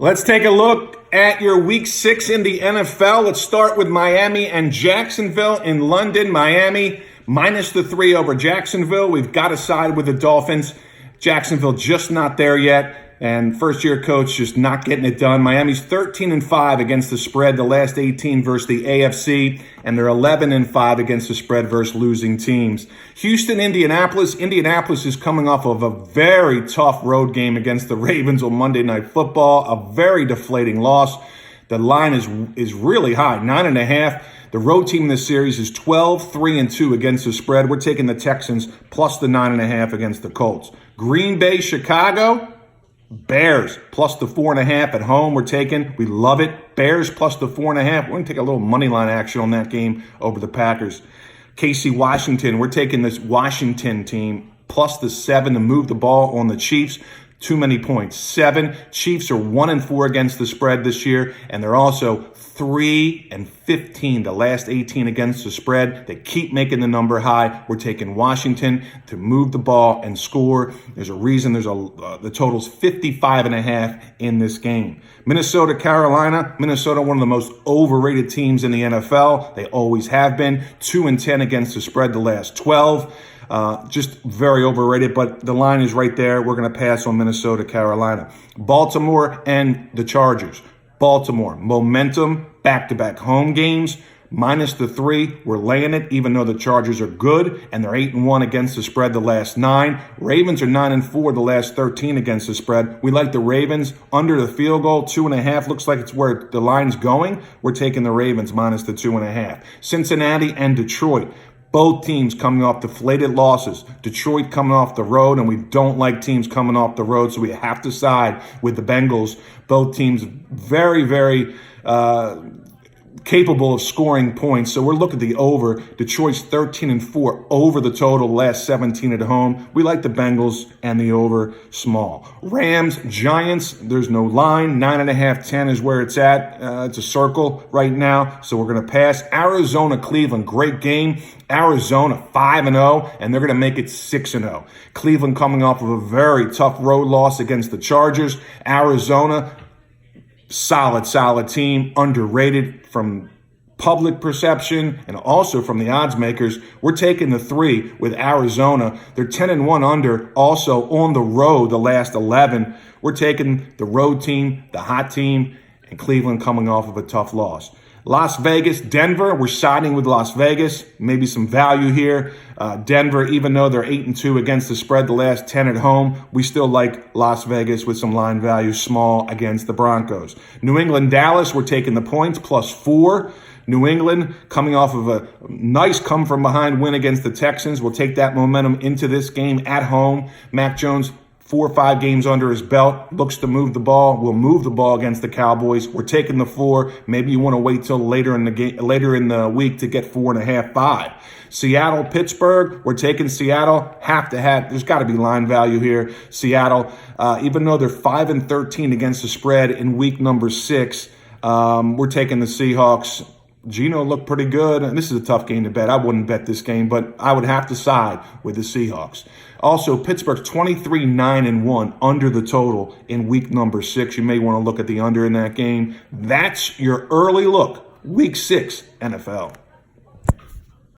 Let's take a look at your week 6 in the NFL. Let's start with Miami and Jacksonville in London. Miami minus the 3 over Jacksonville. We've got to side with the Dolphins. Jacksonville just not there yet. And first-year coach just not getting it done. Miami's 13-5 against the spread, the last 18 versus the AFC, and they're 11-5 against the spread versus losing teams. Houston, Indianapolis. Indianapolis is coming off of a very tough road game against the Ravens on Monday Night Football, a very deflating loss. The line is really high, 9.5. The road team in this series is 12-3-2 against the spread. We're taking the Texans plus the 9.5 against the Colts. Green Bay, Chicago. Bears plus the 4.5 at home. We love it. Bears plus the 4.5. We're going to take a little money line action on that game over the Packers. KC, Washington. We're taking this Washington team plus the 7 to move the ball on the Chiefs. Too many points. 7. Chiefs are 1-4 against the spread this year, and they're also 3-15 the last 18 against the spread. They keep making the number high. We're taking Washington to move the ball and score. There's a reason the total's 55.5 in this game. Minnesota, Carolina. Minnesota, one of the most overrated teams in the NFL. They always have been. 2-10 against the spread the last 12. Just very overrated, but the line is right there. We're going to pass on Minnesota, Carolina. Baltimore and the Chargers. Baltimore, momentum, back-to-back home games, minus the 3. We're laying it, even though the Chargers are good, and they're 8-1 against the spread the last 9. Ravens are 9-4 the last 13 against the spread. We like the Ravens under the field goal, 2.5. Looks like it's where the line's going. We're taking the Ravens minus the 2.5. Cincinnati and Detroit. Both teams coming off deflated losses. Detroit coming off the road, and we don't like teams coming off the road, so we have to side with the Bengals. Both teams very, very capable of scoring points. So we're looking at the over. Detroit's 13-4 over the total, last 17 at home. We like the Bengals and the over small. Rams, Giants, there's no line. 9.5, 10 is where it's at. It's a circle right now, so we're going to pass. Arizona, Cleveland, great game. Arizona 5-0, and they're going to make it 6-0. Cleveland coming off of a very tough road loss against the Chargers. Arizona, solid team, underrated from public perception and also from the odds makers. We're taking the 3 with Arizona. They're 10-1 under, also on the road the last 11. We're taking the road team, the hot team, and Cleveland coming off of a tough loss. Las Vegas, Denver, we're siding with Las Vegas. Maybe some value here. Denver, even though they're 8-2 against the spread the last 10 at home, we still like Las Vegas with some line value small against the Broncos. New England, Dallas, we're taking the points plus 4. New England coming off of a nice come-from-behind win against the Texans. We'll take that momentum into this game at home. Mac Jones, 4 or 5 games under his belt, looks to move the ball. We'll move the ball against the Cowboys. We're taking the 4. Maybe you want to wait till later in the week to get 4.5, 5. Seattle, Pittsburgh. We're taking Seattle. There's got to be line value here. Seattle, even though they're 5-13 against the spread in week number 6, we're taking the Seahawks. Geno looked pretty good. And this is a tough game to bet. I wouldn't bet this game, but I would have to side with the Seahawks. Also, Pittsburgh's 23-9-1 under the total in week number 6. You may want to look at the under in that game. That's your early look, week 6 NFL.